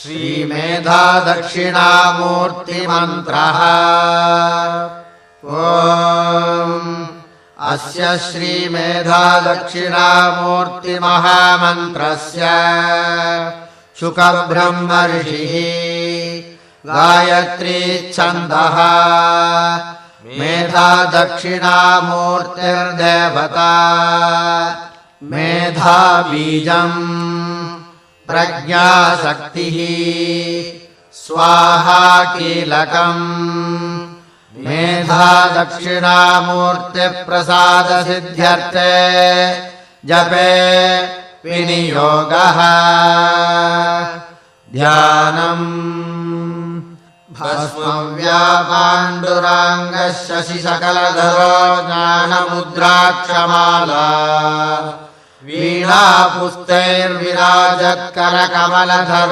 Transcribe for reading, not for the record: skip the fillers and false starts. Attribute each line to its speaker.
Speaker 1: श्रीमेधा दक्षिणामूर्तिमन्त्रः। अस्य श्रीमेधा दक्षिणामूर्तिमहामन्त्रस्य शुकब्रह्म ऋषिः गायत्री छन्दः मेधा दक्षिणामूर्तिर्देवता मेधा बीजम् प्रज्ञाशक्तिः स्वाहा कीलकम् मेधा दक्षिणामूर्तिप्रसादसिद्ध्यर्थे जपे विनियोगः। ध्यानम् भस्मव्यापाण्डुराङ्गः शशिसकलधरो ज्ञानमुद्राक्षमाला वीणापुस्तैर्विराजत्करकमलधरो